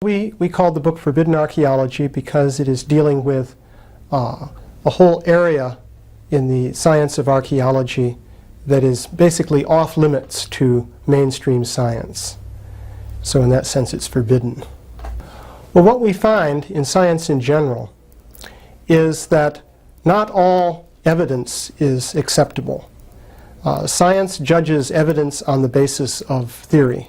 We called the book Forbidden Archaeology because it is dealing with a whole area in the science of archaeology that is basically off limits to mainstream science. So in that sense it's forbidden. Well, what we find in science in general is that not all evidence is acceptable. Science judges evidence on the basis of theory.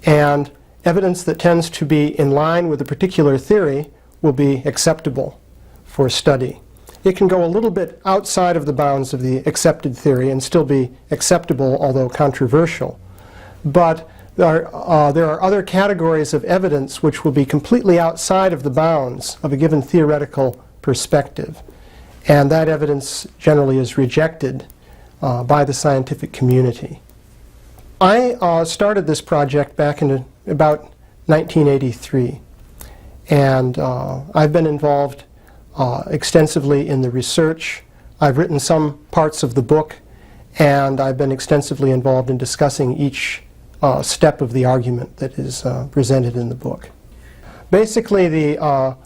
And evidence that tends to be in line with a particular theory will be acceptable for study. It can go a little bit outside of the bounds of the accepted theory and still be acceptable, although controversial. But there are other categories of evidence which will be completely outside of the bounds of a given theoretical perspective. And that evidence generally is rejected by the scientific community. I started this project back in about 1983, and I've been involved extensively in the research. I've written some parts of the book, and I've been extensively involved in discussing each step of the argument that is presented in the book. Basically, the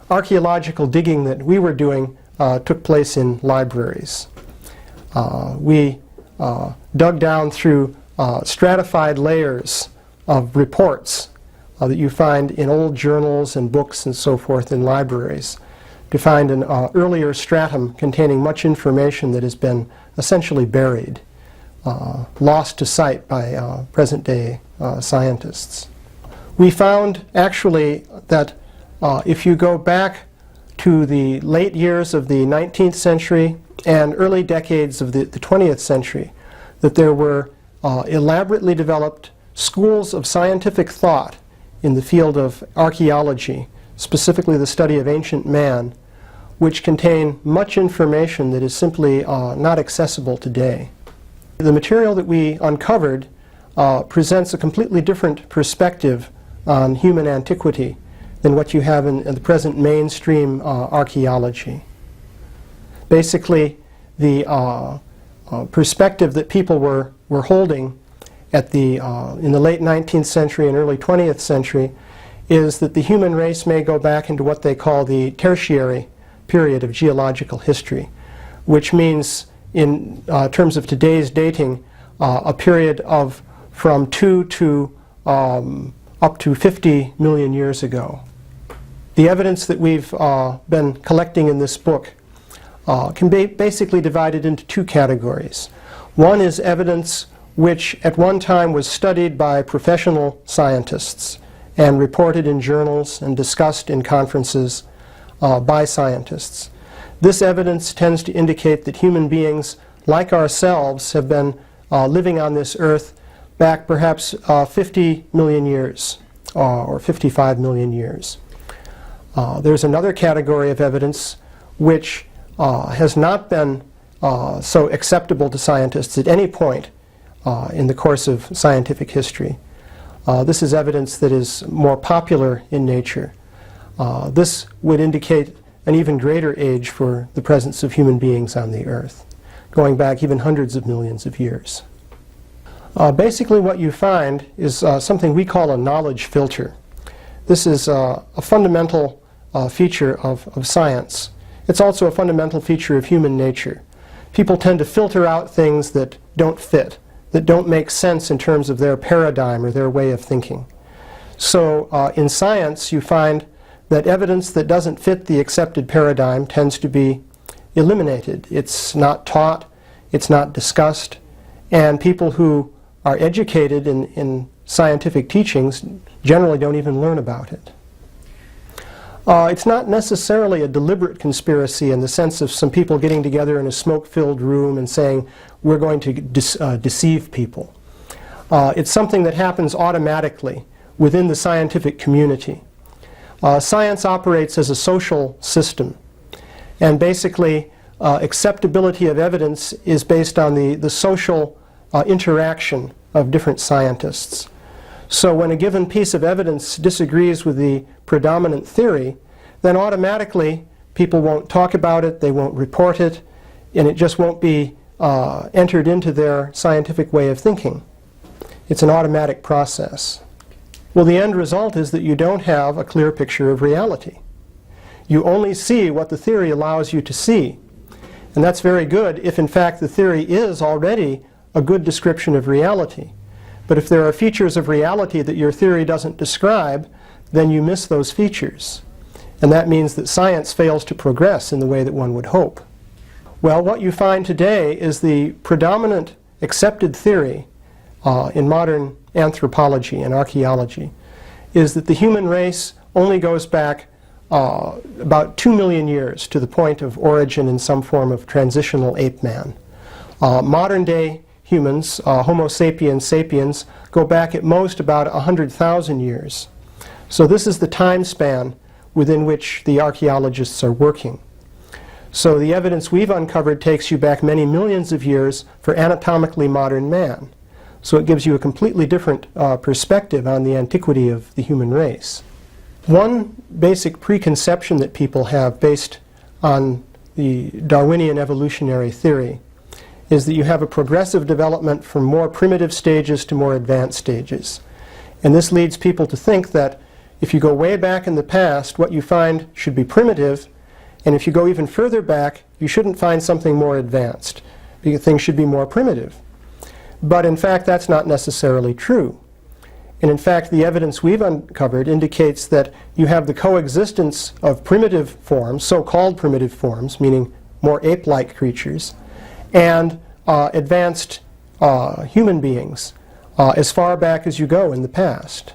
archaeological digging that we were doing took place in libraries. We dug down through stratified layers of reports that you find in old journals and books and so forth in libraries to find an earlier stratum containing much information that has been essentially buried, lost to sight by present-day scientists. We found actually that if you go back to the late years of the 19th century and early decades of the 20th century, that there were elaborately developed schools of scientific thought in the field of archaeology, specifically the study of ancient man, which contain much information that is simply not accessible today. The material that we uncovered presents a completely different perspective on human antiquity than what you have in the present mainstream archaeology. Basically, the perspective that people were holding at in the late 19th century and early 20th century is that the human race may go back into what they call the tertiary period of geological history, which means in terms of today's dating a period of from 2 to up to 50 million years ago. The evidence that we've been collecting in this book can be basically divided into two categories. One is evidence which at one time was studied by professional scientists and reported in journals and discussed in conferences by scientists. This evidence tends to indicate that human beings, like ourselves, have been living on this earth back perhaps 50 million years or 55 million years. There's another category of evidence which has not been so acceptable to scientists at any point in the course of scientific history. This is evidence that is more popular in nature. This would indicate an even greater age for the presence of human beings on the earth, going back even hundreds of millions of years. Basically what you find is something we call a knowledge filter. This is a fundamental feature of science. It's also a fundamental feature of human nature. People tend to filter out things that don't fit, that don't make sense in terms of their paradigm or their way of thinking. So in science you find that evidence that doesn't fit the accepted paradigm tends to be eliminated. It's not taught, it's not discussed, and people who are educated in scientific teachings generally don't even learn about it. It's not necessarily a deliberate conspiracy in the sense of some people getting together in a smoke-filled room and saying, we're going to deceive people. It's something that happens automatically within the scientific community. Science operates as a social system, and basically acceptability of evidence is based on the social interaction of different scientists. So when a given piece of evidence disagrees with the predominant theory, then automatically people won't talk about it, they won't report it, and it just won't be entered into their scientific way of thinking. It's an automatic process. Well, the end result is that you don't have a clear picture of reality. You only see what the theory allows you to see. And that's very good if, in fact, the theory is already a good description of reality. But if there are features of reality that your theory doesn't describe, then you miss those features. And that means that science fails to progress in the way that one would hope. Well, what you find today is the predominant accepted theory in modern anthropology and archaeology is that the human race only goes back about 2 million years to the point of origin in some form of transitional ape man. Modern day humans, Homo sapiens sapiens, go back at most about 100,000 years. So this is the time span within which the archaeologists are working. So the evidence we've uncovered takes you back many millions of years for anatomically modern man. So it gives you a completely different perspective on the antiquity of the human race. One basic preconception that people have based on the Darwinian evolutionary theory is that you have a progressive development from more primitive stages to more advanced stages. And this leads people to think that if you go way back in the past, what you find should be primitive, and if you go even further back, you shouldn't find something more advanced, because things should be more primitive. But in fact, that's not necessarily true. And in fact, the evidence we've uncovered indicates that you have the coexistence of primitive forms, so-called primitive forms, meaning more ape-like creatures, and advanced human beings as far back as you go in the past.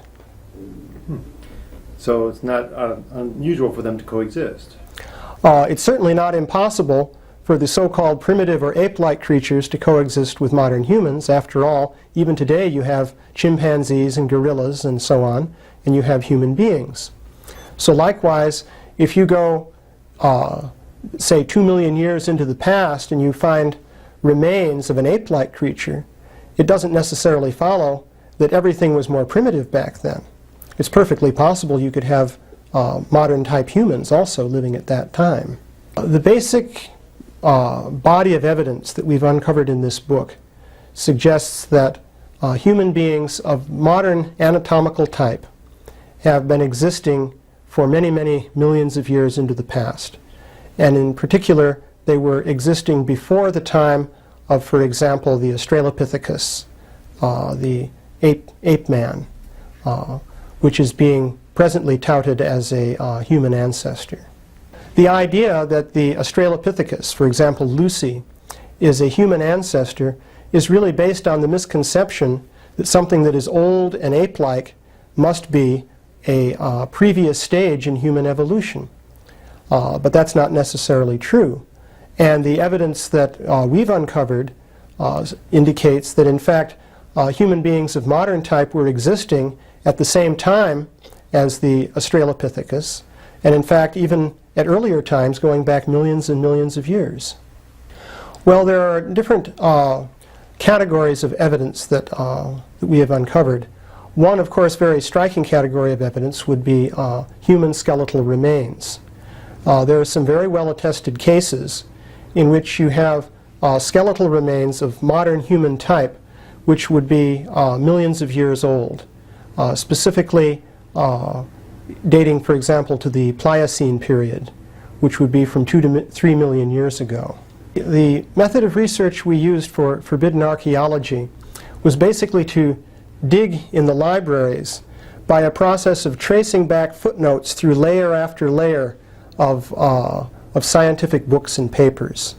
So it's not unusual for them to coexist? It's certainly not impossible for the so-called primitive or ape-like creatures to coexist with modern humans. After all, even today you have chimpanzees and gorillas and so on, and you have human beings. So likewise, if you go, say, 2 million years into the past and you find remains of an ape-like creature, it doesn't necessarily follow that everything was more primitive back then. It's perfectly possible you could have modern-type humans also living at that time. The basic body of evidence that we've uncovered in this book suggests that human beings of modern anatomical type have been existing for many, many millions of years into the past. And in particular, they were existing before the time of, for example, the Australopithecus, the ape man, which is being presently touted as a human ancestor. The idea that the Australopithecus, for example Lucy, is a human ancestor is really based on the misconception that something that is old and ape-like must be a previous stage in human evolution. But that's not necessarily true. And the evidence that we've uncovered indicates that in fact human beings of modern type were existing at the same time as the Australopithecus, and in fact even at earlier times going back millions and millions of years. Well, there are different categories of evidence that we have uncovered. One, of course, very striking category of evidence would be human skeletal remains. There are some very well-attested cases in which you have skeletal remains of modern human type which would be millions of years old, specifically dating, for example, to the Pliocene period, which would be from 2 to 3 million years ago. The method of research we used for forbidden archaeology was basically to dig in the libraries by a process of tracing back footnotes through layer after layer of scientific books and papers.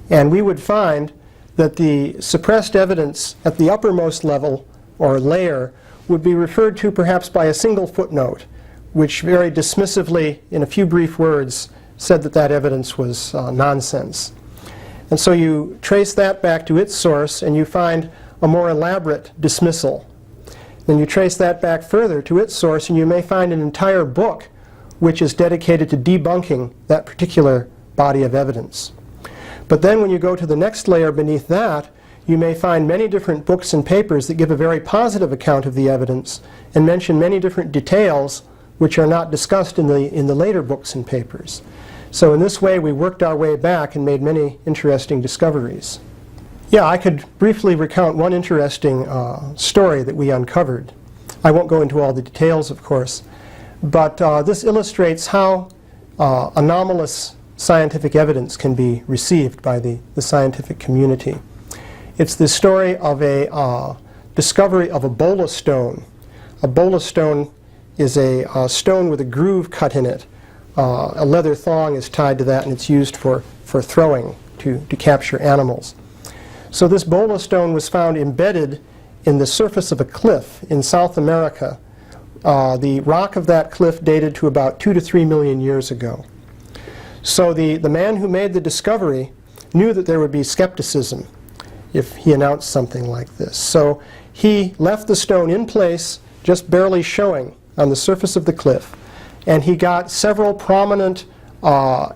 And we would find that the suppressed evidence at the uppermost level or layer would be referred to perhaps by a single footnote, which very dismissively, in a few brief words, said that that evidence was nonsense. And so you trace that back to its source and you find a more elaborate dismissal. Then you trace that back further to its source and you may find an entire book which is dedicated to debunking that particular body of evidence. But then when you go to the next layer beneath that, you may find many different books and papers that give a very positive account of the evidence and mention many different details which are not discussed in the later books and papers. So in this way we worked our way back and made many interesting discoveries. Yeah, I could briefly recount one interesting story that we uncovered. I won't go into all the details, of course, but this illustrates how anomalous scientific evidence can be received by the scientific community. It's the story of a discovery of a bola stone. A bola stone is a stone with a groove cut in it. A leather thong is tied to that, and it's used for throwing to capture animals. So this bola stone was found embedded in the surface of a cliff in South America. The rock of that cliff dated to about 2 to 3 million years ago. So the man who made the discovery knew that there would be skepticism if he announced something like this. So he left the stone in place, just barely showing on the surface of the cliff, and he got several prominent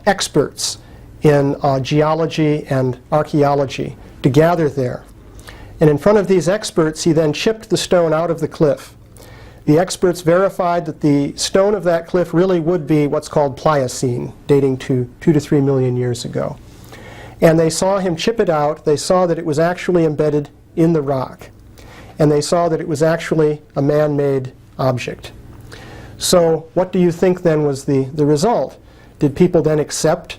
experts in geology and archaeology to gather there. And in front of these experts, he then chipped the stone out of the cliff. The experts verified that the stone of that cliff really would be what's called Pliocene, dating to 2 to 3 million years ago. And they saw him chip it out. They saw that it was actually embedded in the rock. And they saw that it was actually a man-made object. So what do you think then was the result? Did people then accept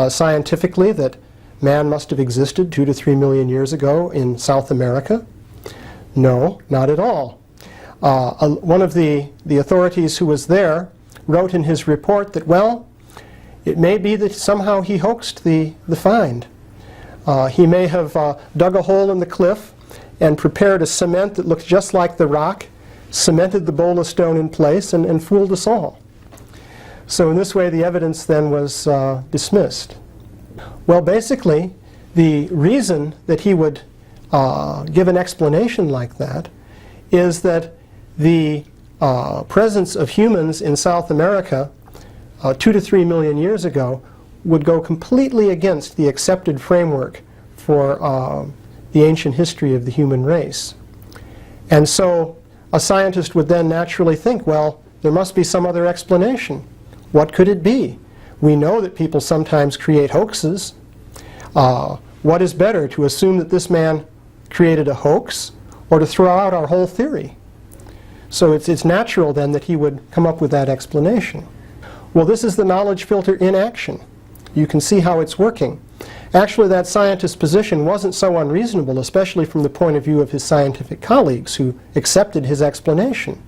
scientifically that man must have existed 2 to 3 million years ago in South America? No, not at all. One of the authorities who was there wrote in his report that, well, it may be that somehow he hoaxed the find. He may have dug a hole in the cliff and prepared a cement that looked just like the rock, cemented the bola stone in place, and fooled us all. So in this way, the evidence then was dismissed. Well, basically, the reason that he would give an explanation like that is that the presence of humans in South America 2 to 3 million years ago would go completely against the accepted framework for the ancient history of the human race. And so a scientist would then naturally think, well, there must be some other explanation. What could it be? We know that people sometimes create hoaxes. What is better, to assume that this man created a hoax, or to throw out our whole theory? So it's natural then that he would come up with that explanation. Well, this is the knowledge filter in action. You can see how it's working. Actually, that scientist's position wasn't so unreasonable, especially from the point of view of his scientific colleagues who accepted his explanation.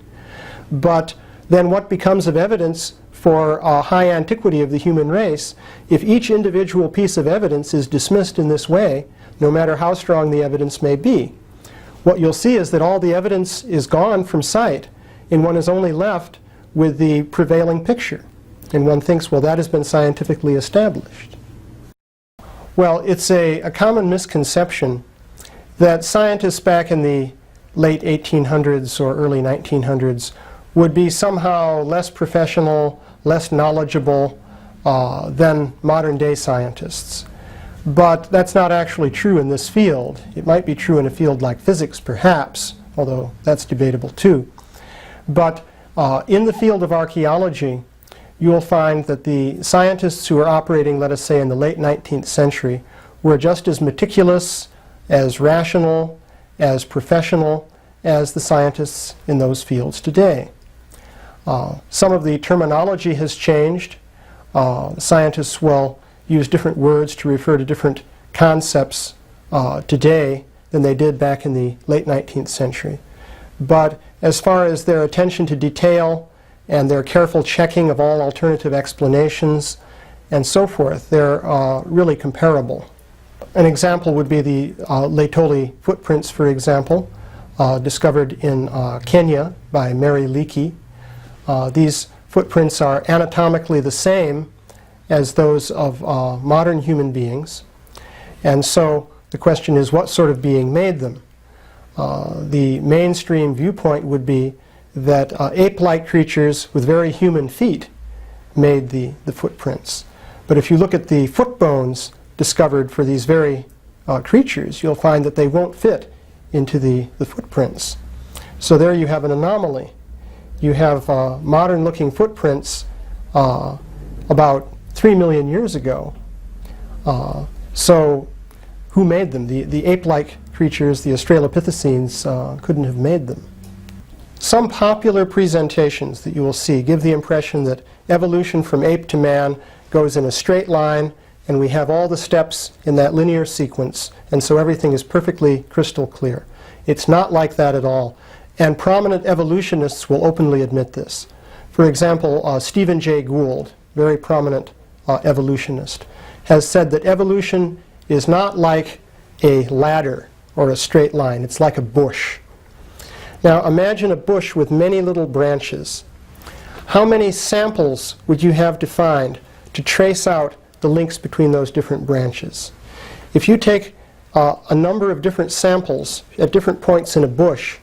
But then what becomes of evidence for high antiquity of the human race if each individual piece of evidence is dismissed in this way, no matter how strong the evidence may be? What you'll see is that all the evidence is gone from sight, and one is only left with the prevailing picture. And one thinks, well, that has been scientifically established. Well, it's a common misconception that scientists back in the late 1800s or early 1900s would be somehow less professional, less knowledgeable than modern-day scientists. But that's not actually true in this field. It might be true in a field like physics, perhaps, although that's debatable too. But in the field of archaeology, you'll find that the scientists who were operating, let us say, in the late 19th century were just as meticulous, as rational, as professional as the scientists in those fields today. Some of the terminology has changed. Scientists will use different words to refer to different concepts today than they did back in the late 19th century. But as far as their attention to detail and their careful checking of all alternative explanations and so forth, they're really comparable. An example would be the Laetoli footprints, for example, discovered in Kenya by Mary Leakey. These footprints are anatomically the same as those of modern human beings. And so the question is, what sort of being made them? The mainstream viewpoint would be that ape-like creatures with very human feet made the footprints. But if you look at the foot bones discovered for these very creatures, you'll find that they won't fit into the footprints. So there you have an anomaly. You have modern-looking footprints about 3 million years ago. So who made them? The ape-like creatures, the Australopithecines, couldn't have made them. Some popular presentations that you will see give the impression that evolution from ape to man goes in a straight line, and we have all the steps in that linear sequence, and so everything is perfectly crystal clear. It's not like that at all, and prominent evolutionists will openly admit this. For example, Stephen Jay Gould, very prominent evolutionist, has said that evolution is not like a ladder or a straight line. It's like a bush. Now imagine a bush with many little branches. How many samples would you have to find to trace out the links between those different branches? If you take a number of different samples at different points in a bush,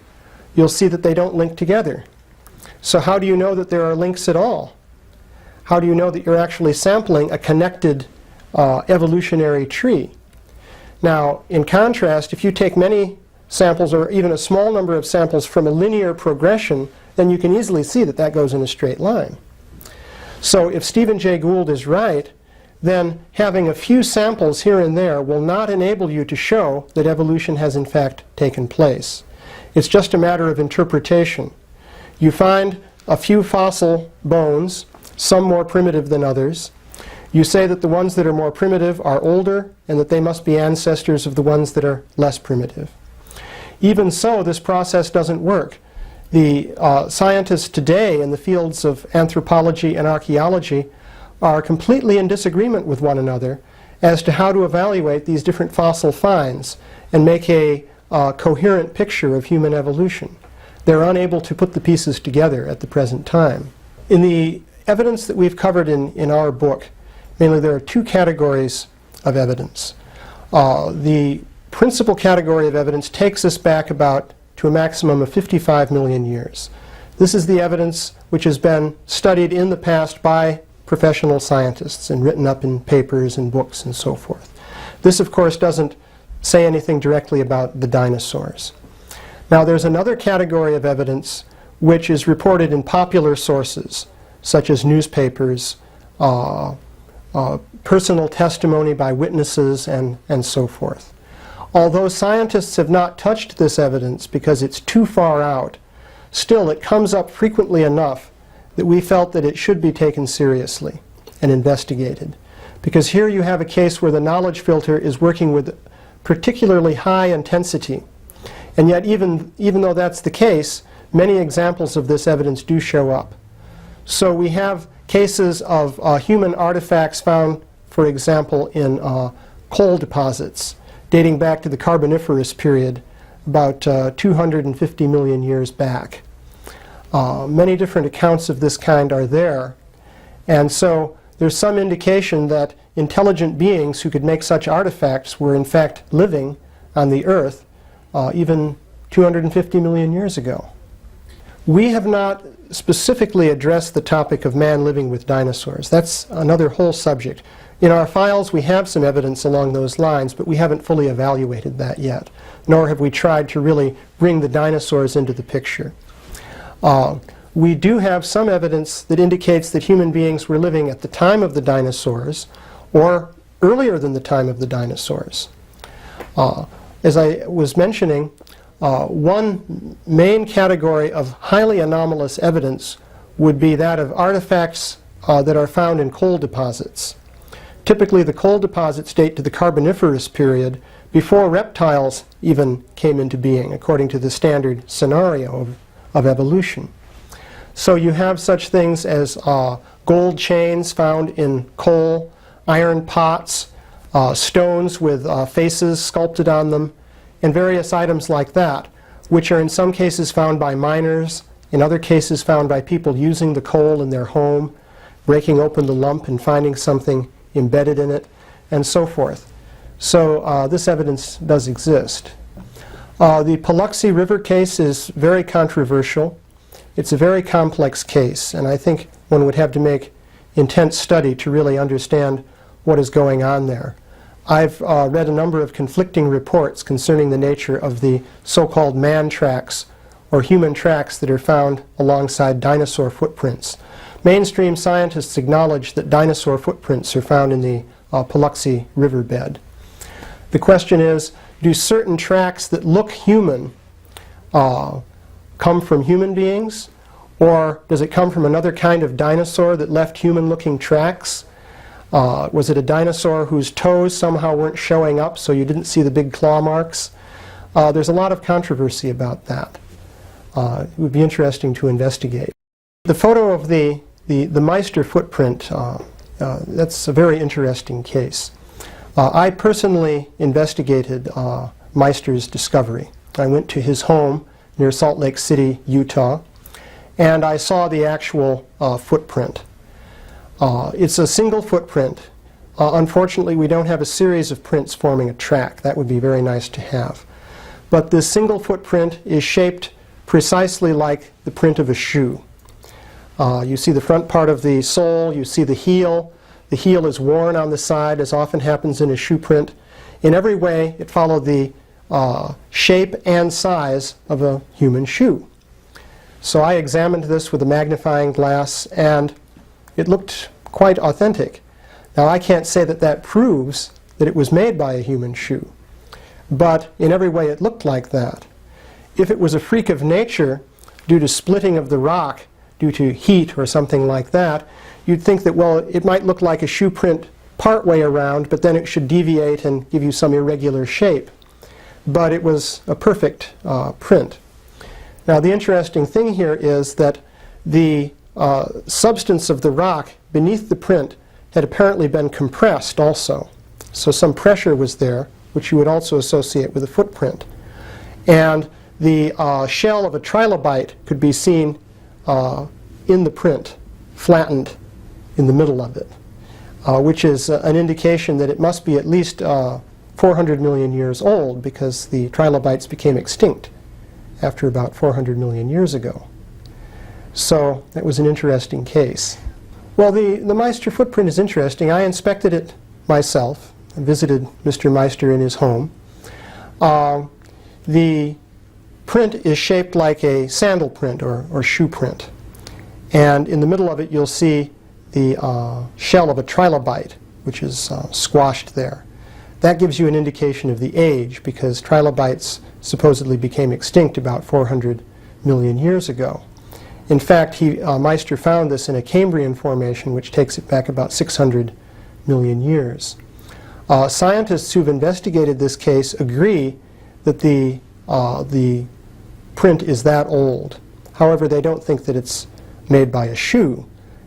you'll see that they don't link together. So how do you know that there are links at all? How do you know that you're actually sampling a connected evolutionary tree? Now, in contrast, if you take many samples or even a small number of samples from a linear progression, then you can easily see that that goes in a straight line. So if Stephen Jay Gould is right, then having a few samples here and there will not enable you to show that evolution has in fact taken place. It's just a matter of interpretation. You find a few fossil bones, some more primitive than others. You say that the ones that are more primitive are older and that they must be ancestors of the ones that are less primitive. Even so, this process doesn't work. The scientists today in the fields of anthropology and archaeology are completely in disagreement with one another as to how to evaluate these different fossil finds and make a coherent picture of human evolution. They're unable to put the pieces together at the present time. In the evidence that we've covered in our book, mainly there are two categories of evidence. The principal category of evidence takes us back about to a maximum of 55 million years. This is the evidence which has been studied in the past by professional scientists and written up in papers and books and so forth. This, of course, doesn't say anything directly about the dinosaurs. Now, there's another category of evidence which is reported in popular sources, such as newspapers, personal testimony by witnesses, and so forth. Although scientists have not touched this evidence because it's too far out, still it comes up frequently enough that we felt that it should be taken seriously and investigated. Because here you have a case where the knowledge filter is working with particularly high intensity. And yet even though that's the case, many examples of this evidence do show up. So we have cases of human artifacts found, for example, in coal deposits dating back to the Carboniferous period, about 250 million years back. Many different accounts of this kind are there. And so there's some indication that intelligent beings who could make such artifacts were in fact living on the Earth even 250 million years ago. We have not specifically addressed the topic of man living with dinosaurs. That's another whole subject. In our files we have some evidence along those lines, but we haven't fully evaluated that yet, nor have we tried to really bring the dinosaurs into the picture. We do have some evidence that indicates that human beings were living at the time of the dinosaurs or earlier than the time of the dinosaurs. As I was mentioning, one main category of highly anomalous evidence would be that of artifacts that are found in coal deposits. Typically the coal deposits date to the Carboniferous period before reptiles even came into being, according to the standard scenario of evolution. So you have such things as gold chains found in coal, iron pots, stones with faces sculpted on them, and various items like that, which are in some cases found by miners, in other cases found by people using the coal in their home, breaking open the lump and finding something embedded in it, and so forth. So this evidence does exist. The Paluxy River case is very controversial. It's a very complex case, and I think one would have to make intense study to really understand what is going on there. I've read a number of conflicting reports concerning the nature of the so-called man tracks or human tracks that are found alongside dinosaur footprints. Mainstream scientists acknowledge that dinosaur footprints are found in the Paluxy riverbed. The question is, do certain tracks that look human come from human beings? Or does it come from another kind of dinosaur that left human-looking tracks? Was it a dinosaur whose toes somehow weren't showing up so you didn't see the big claw marks? There's a lot of controversy about that. It would be interesting to investigate. The photo of the Meister footprint, that's a very interesting case. I personally investigated Meister's discovery. I went to his home near Salt Lake City, Utah, and I saw the actual footprint. It's a single footprint. Unfortunately, we don't have a series of prints forming a track. That would be very nice to have. But this single footprint is shaped precisely like the print of a shoe. You see the front part of the sole, you see the heel. The heel is worn on the side, as often happens in a shoe print. In every way, it followed the shape and size of a human shoe. So I examined this with a magnifying glass, and it looked quite authentic. Now, I can't say that that proves that it was made by a human shoe, but in every way it looked like that. If it was a freak of nature due to splitting of the rock, due to heat or something like that, you'd think that, well, it might look like a shoe print part way around, but then it should deviate and give you some irregular shape. But it was a perfect print. Now, the interesting thing here is that the substance of the rock beneath the print had apparently been compressed also. So some pressure was there, which you would also associate with a footprint. And the shell of a trilobite could be seen in the print, flattened in the middle of it, which is an indication that it must be at least 400 million years old, because the trilobites became extinct after about 400 million years ago. So that was an interesting case. Well, the Meister footprint is interesting. I inspected it myself. I visited Mr. Meister in his home. The print is shaped like a sandal print or shoe print. And in the middle of it, you'll see the shell of a trilobite, which is squashed there. That gives you an indication of the age, because trilobites supposedly became extinct about 400 million years ago. In fact, Meister found this in a Cambrian formation, which takes it back about 600 million years. Scientists who've investigated this case agree that the print is that old. However, they don't think that it's made by a shoe.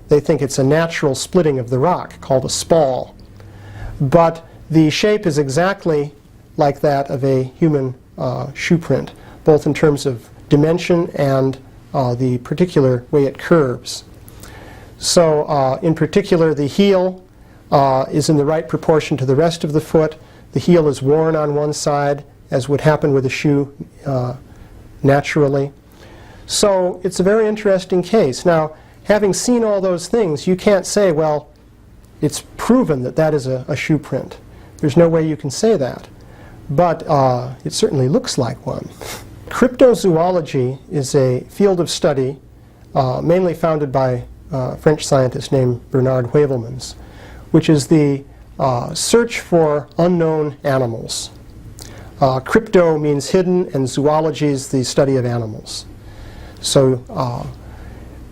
They think it's a natural splitting of the rock called a spall. But the shape is exactly like that of a human shoe print, both in terms of dimension and the particular way it curves. So in particular, the heel is in the right proportion to the rest of the foot. The heel is worn on one side, as would happen with a shoe naturally. So it's a very interesting case. Now, having seen all those things, you can't say, well, it's proven that that is a shoe print. There's no way you can say that. But it certainly looks like one. Cryptozoology is a field of study mainly founded by a French scientist named Bernard Heuvelmans, which is the search for unknown animals. Crypto means hidden, and zoology is the study of animals. So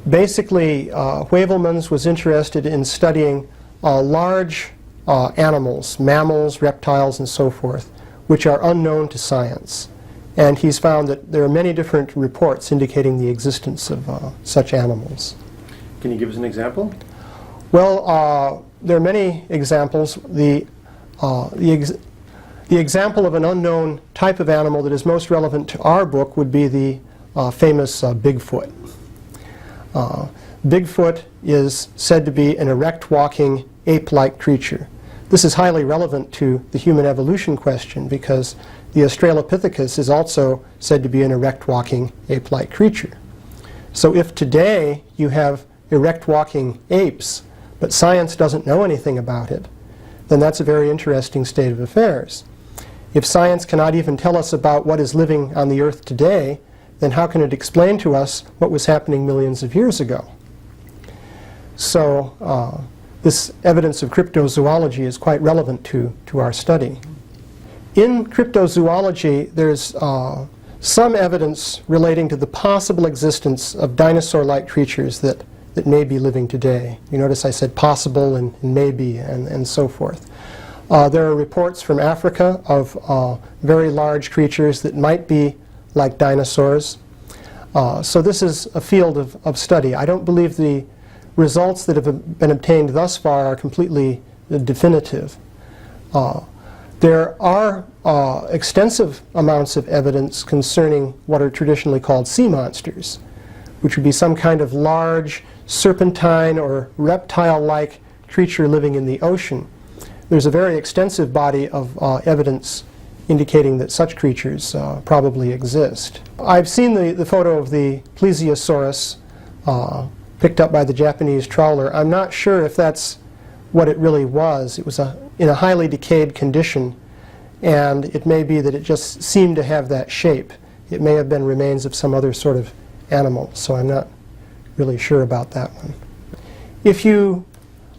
basically, Heuvelmans was interested in studying large animals, mammals, reptiles, and so forth, which are unknown to science. And he's found that there are many different reports indicating the existence of such animals. Can you give us an example? Well, there are many examples. The example of an unknown type of animal that is most relevant to our book would be the famous Bigfoot. Bigfoot is said to be an erect walking ape-like creature. This is highly relevant to the human evolution question, because the Australopithecus is also said to be an erect walking ape-like creature. So if today you have erect walking apes, but science doesn't know anything about it, then that's a very interesting state of affairs. If science cannot even tell us about what is living on the earth today, then how can it explain to us what was happening millions of years ago? So this evidence of cryptozoology is quite relevant to our study. In cryptozoology, there's some evidence relating to the possible existence of dinosaur-like creatures that may be living today. You notice I said possible and maybe and so forth. There are reports from Africa of very large creatures that might be like dinosaurs. So this is a field of study. I don't believe the results that have been obtained thus far are completely definitive. There are extensive amounts of evidence concerning what are traditionally called sea monsters, which would be some kind of large serpentine or reptile-like creature living in the ocean. There's a very extensive body of evidence indicating that such creatures probably exist. I've seen the photo of the plesiosaurus picked up by the Japanese trawler. I'm not sure if that's what it really was. It was in a highly decayed condition, and it may be that it just seemed to have that shape. It may have been remains of some other sort of animal, so I'm not really sure about that one. If you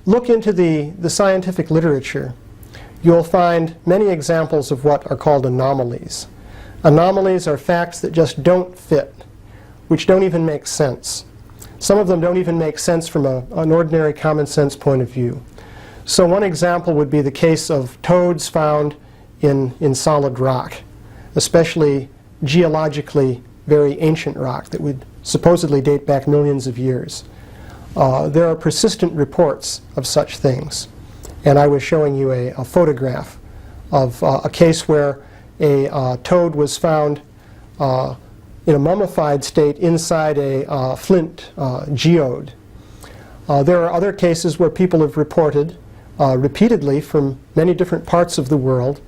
look into the scientific literature, you'll find many examples of what are called anomalies. Anomalies are facts that just don't fit, which don't even make sense. Some of them don't even make sense from an ordinary common sense point of view. So one example would be the case of toads found in solid rock, especially geologically very ancient rock that would supposedly date back millions of years. There are persistent reports of such things. And I was showing you a photograph of a case where a toad was found in a mummified state inside a flint geode. There are other cases where people have reported repeatedly from many different parts of the world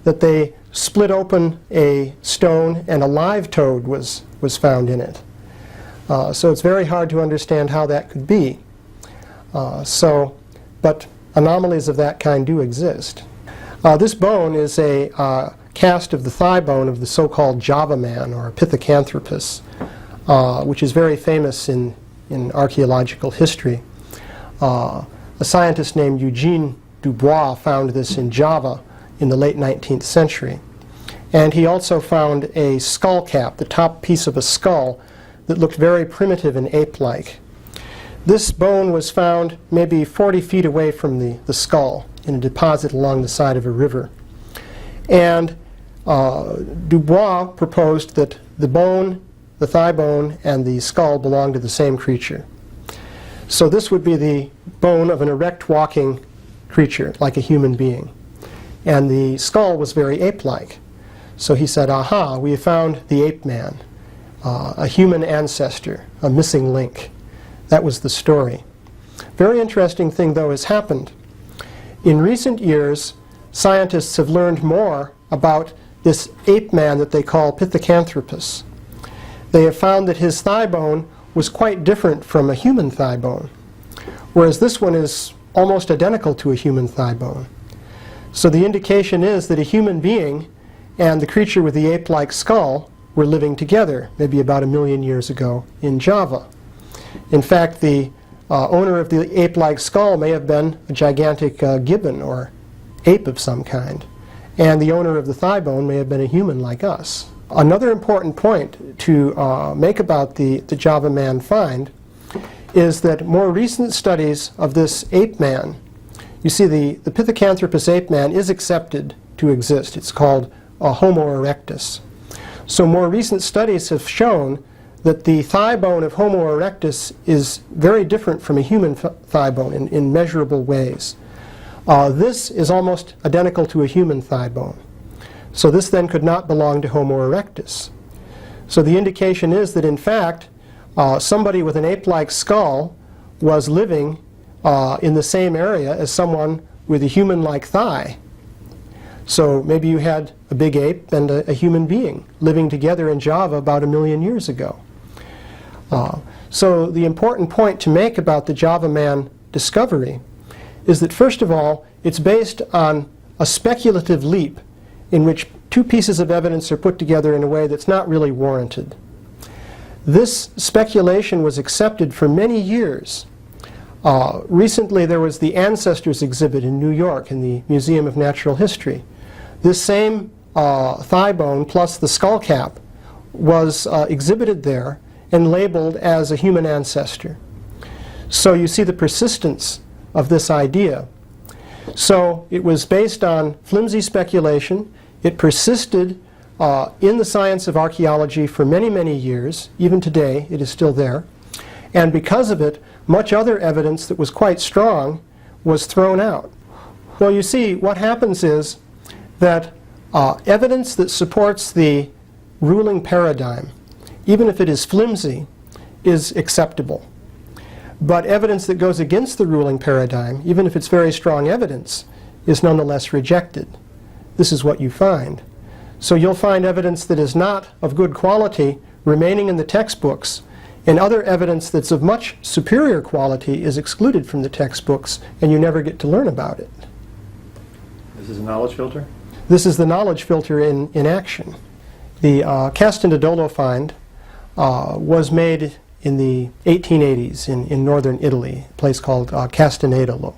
that they split open a stone and a live toad was found in it. So it's very hard to understand how that could be. But anomalies of that kind do exist. This bone is a cast of the thigh bone of the so-called Java man, or Pithecanthropus, which is very famous in archaeological history. A scientist named Eugene Dubois found this in Java in the late 19th century. And he also found a skull cap, the top piece of a skull, that looked very primitive and ape-like. This bone was found maybe 40 feet away from the skull in a deposit along the side of a river. And Dubois proposed that the bone, the thigh bone, and the skull belonged to the same creature. So this would be the bone of an erect walking creature, like a human being. And the skull was very ape-like. So he said, aha, we have found the ape man, a human ancestor, a missing link. That was the story. Very interesting thing, though, has happened. In recent years, scientists have learned more about this ape man that they call Pithecanthropus. They have found that his thigh bone was quite different from a human thigh bone, whereas this one is almost identical to a human thigh bone. So the indication is that a human being and the creature with the ape-like skull were living together, maybe about 1 million years ago in Java. In fact, the owner of the ape-like skull may have been a gigantic gibbon or ape of some kind, and the owner of the thigh bone may have been a human like us. Another important point to make about the Java man find is that more recent studies of this ape man, you see the Pithecanthropus ape man is accepted to exist. It's called Homo erectus. So more recent studies have shown that the thigh bone of Homo erectus is very different from a human thigh bone in measurable ways. This is almost identical to a human thigh bone. So this then could not belong to Homo erectus. So the indication is that in fact somebody with an ape-like skull was living in the same area as someone with a human-like thigh. So maybe you had a big ape and a human being living together in Java about 1 million years ago. So the important point to make about the Java man discovery is that, first of all, it's based on a speculative leap in which two pieces of evidence are put together in a way that's not really warranted. This speculation was accepted for many years. Recently there was the Ancestors exhibit in New York in the Museum of Natural History. This same thigh bone plus the skull cap was exhibited there and labeled as a human ancestor. So you see the persistence of this idea. So it was based on flimsy speculation. It persisted in the science of archaeology for many, many years. Even today, it is still there. And because of it, much other evidence that was quite strong was thrown out. Well, you see, what happens is that evidence that supports the ruling paradigm, even if it is flimsy, is acceptable. But evidence that goes against the ruling paradigm, even if it's very strong evidence, is nonetheless rejected. This is what you find. So you'll find evidence that is not of good quality remaining in the textbooks, and other evidence that's of much superior quality is excluded from the textbooks, and you never get to learn about it. This is a knowledge filter? This is the knowledge filter in action. The Castandidolo find was made in the 1880s in northern Italy, a place called Castandidolo.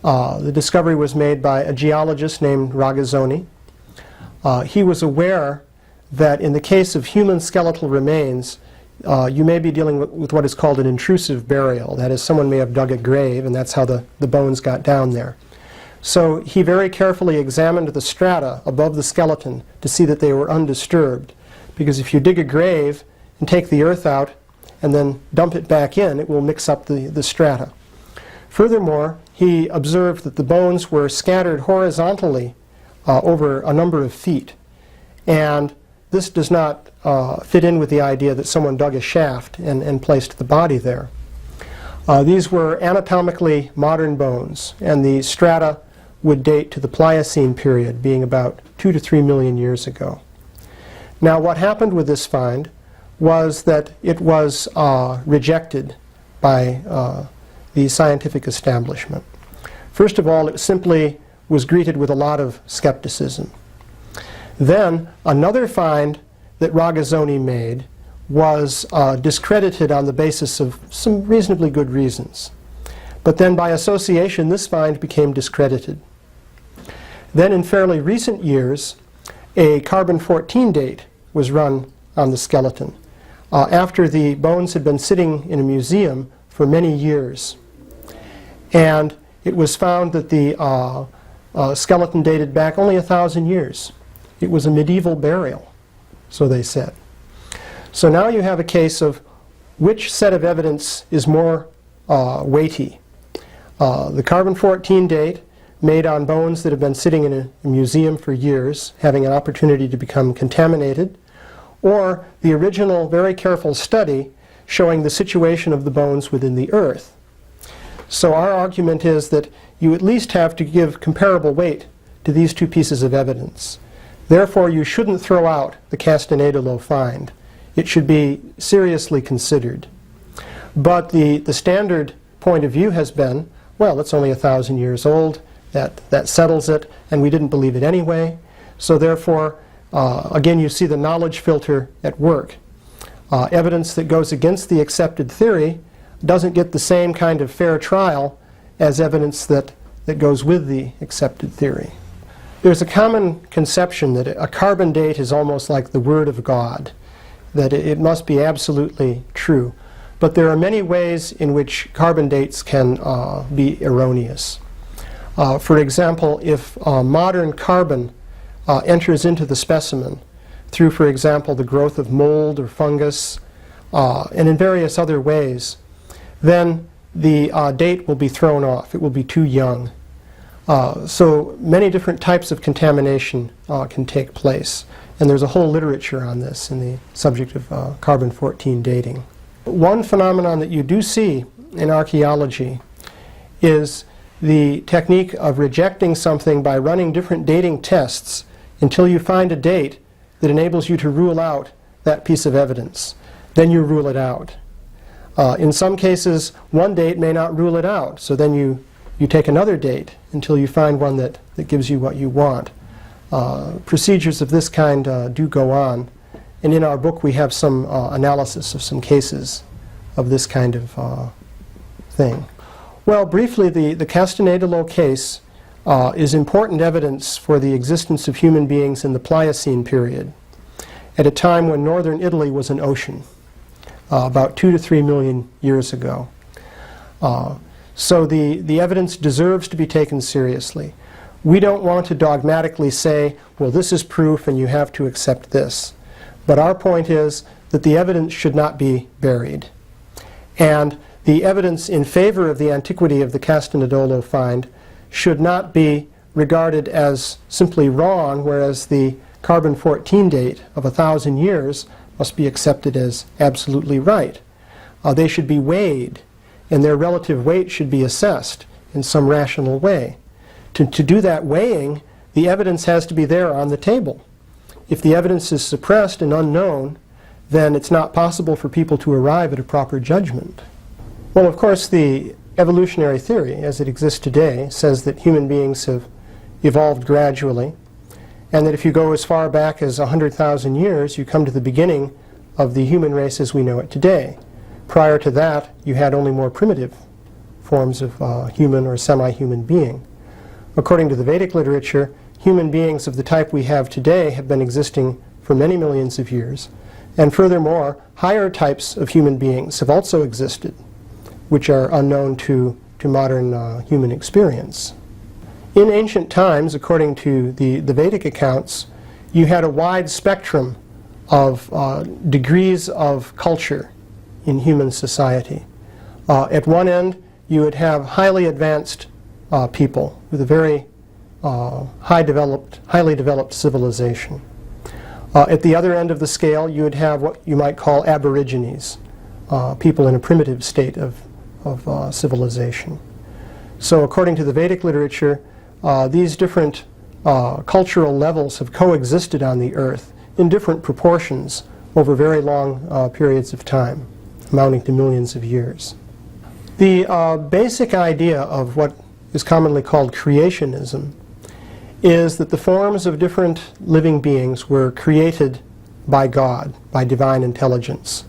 The discovery was made by a geologist named Ragazzoni. He was aware that in the case of human skeletal remains, you may be dealing with what is called an intrusive burial. That is, someone may have dug a grave, and that's how the bones got down there. So he very carefully examined the strata above the skeleton to see that they were undisturbed. Because if you dig a grave and take the earth out and then dump it back in, it will mix up the strata. Furthermore, he observed that the bones were scattered horizontally over a number of feet. And this does not fit in with the idea that someone dug a shaft and placed the body there. These were anatomically modern bones, and the strata would date to the Pliocene period, being about 2 to 3 million years ago. Now, what happened with this find was that it was rejected by the scientific establishment. First of all, it simply was greeted with a lot of skepticism. Then, another find that Ragazzoni made was discredited on the basis of some reasonably good reasons. But then, by association, this find became discredited. Then, in fairly recent years, a carbon-14 date was run on the skeleton after the bones had been sitting in a museum for many years. And it was found that the skeleton dated back only 1,000 years. It was a medieval burial, so they said. So now you have a case of which set of evidence is more weighty. The carbon-14 date made on bones that have been sitting in a museum for years, having an opportunity to become contaminated, or the original very careful study showing the situation of the bones within the earth. So our argument is that you at least have to give comparable weight to these two pieces of evidence. Therefore, you shouldn't throw out the Castandidolo find. It should be seriously considered. But the standard point of view has been, well, it's only 1,000 years old. That settles it, and we didn't believe it anyway. So therefore, again, you see the knowledge filter at work. Evidence that goes against the accepted theory doesn't get the same kind of fair trial as evidence that goes with the accepted theory. There's a common conception that a carbon date is almost like the Word of God, that it must be absolutely true. But there are many ways in which carbon dates can be erroneous. For example, if modern carbon enters into the specimen through, for example, the growth of mold or fungus, and in various other ways, then the date will be thrown off. It will be too young. So many different types of contamination can take place. And there's a whole literature on this in the subject of carbon-14 dating. One phenomenon that you do see in archaeology is the technique of rejecting something by running different dating tests until you find a date that enables you to rule out that piece of evidence. Then you rule it out. In some cases, one date may not rule it out, so then you take another date until you find one that gives you what you want. Procedures of this kind do go on, and in our book we have some analysis of some cases of this kind of thing. Well, briefly, the Castandidolo case is important evidence for the existence of human beings in the Pliocene period. at a time when northern Italy was an ocean, about 2 to 3 million years ago. So the evidence deserves to be taken seriously. We don't want to dogmatically say, well, this is proof and you have to accept this. But our point is that the evidence should not be buried. And the evidence in favor of the antiquity of the Castanedolo find should not be regarded as simply wrong, whereas the carbon-14 date of 1,000 years must be accepted as absolutely right. They should be weighed, and their relative weight should be assessed in some rational way. To do that weighing, the evidence has to be there on the table. If the evidence is suppressed and unknown, then it's not possible for people to arrive at a proper judgment. Well, of course, the evolutionary theory, as it exists today, says that human beings have evolved gradually, and that if you go as far back as 100,000 years, you come to the beginning of the human race as we know it today. Prior to that, you had only more primitive forms of human or semi-human being. According to the Vedic literature, human beings of the type we have today have been existing for many millions of years, and furthermore, higher types of human beings have also existed, which are unknown to modern human experience. In ancient times, according to the Vedic accounts, you had a wide spectrum of degrees of culture in human society. At one end, you would have highly advanced people with a very highly developed civilization. At the other end of the scale, you would have what you might call aborigines, people in a primitive state of civilization. So according to the Vedic literature, these different cultural levels have coexisted on the earth in different proportions over very long periods of time, amounting to millions of years. The basic idea of what is commonly called creationism is that the forms of different living beings were created by God, by divine intelligence.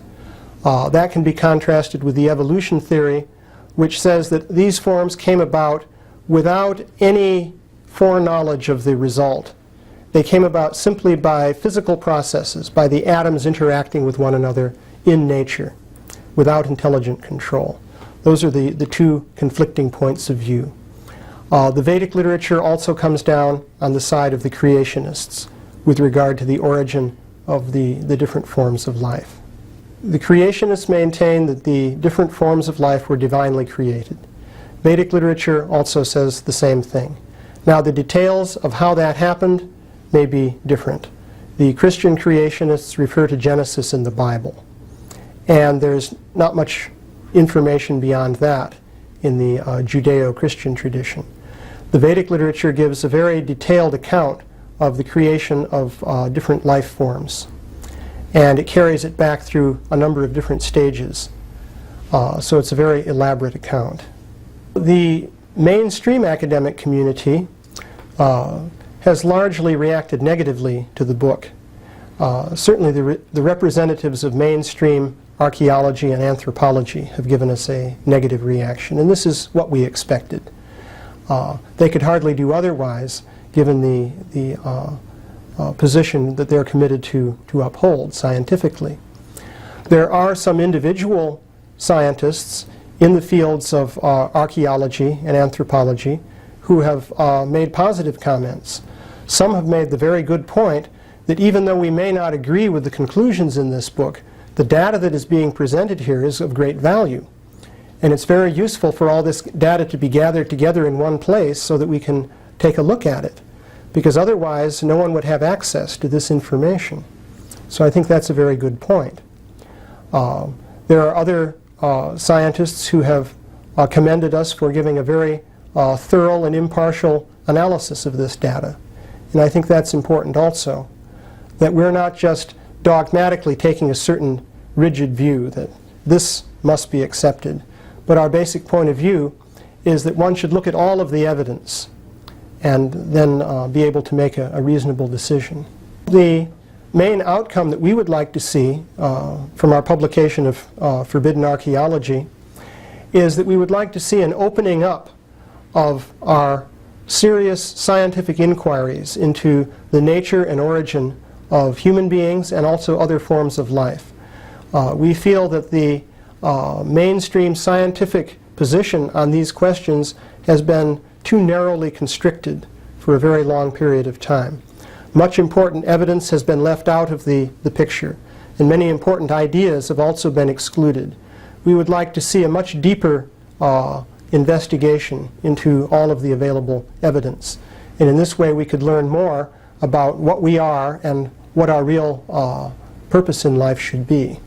That can be contrasted with the evolution theory, which says that these forms came about without any foreknowledge of the result. They came about simply by physical processes, by the atoms interacting with one another in nature, without intelligent control. Those are the two conflicting points of view. The Vedic literature also comes down on the side of the creationists with regard to the origin of the different forms of life. The creationists maintain that the different forms of life were divinely created. Vedic literature also says the same thing. Now, the details of how that happened may be different. The Christian creationists refer to Genesis in the Bible, and there's not much information beyond that in the Judeo-Christian tradition. The Vedic literature gives a very detailed account of the creation of different life forms, and it carries it back through a number of different stages. So it's a very elaborate account. The mainstream academic community has largely reacted negatively to the book. Certainly the representatives of mainstream archaeology and anthropology have given us a negative reaction, and this is what we expected. They could hardly do otherwise, given the position that they're committed to uphold scientifically. There are some individual scientists in the fields of archaeology and anthropology who have made positive comments. Some have made the very good point that even though we may not agree with the conclusions in this book, the data that is being presented here is of great value. And it's very useful for all this data to be gathered together in one place so that we can take a look at it, because otherwise no one would have access to this information. So I think that's a very good point. There are other scientists who have commended us for giving a very thorough and impartial analysis of this data. And I think that's important also, that we're not just dogmatically taking a certain rigid view that this must be accepted, but our basic point of view is that one should look at all of the evidence and then be able to make a reasonable decision. The main outcome that we would like to see from our publication of Forbidden Archaeology is that we would like to see an opening up of our serious scientific inquiries into the nature and origin of human beings and also other forms of life. We feel that the mainstream scientific position on these questions has been too narrowly constricted for a very long period of time. Much important evidence has been left out of the picture, and many important ideas have also been excluded. We would like to see a much deeper investigation into all of the available evidence. And in this way we could learn more about what we are and what our real purpose in life should be.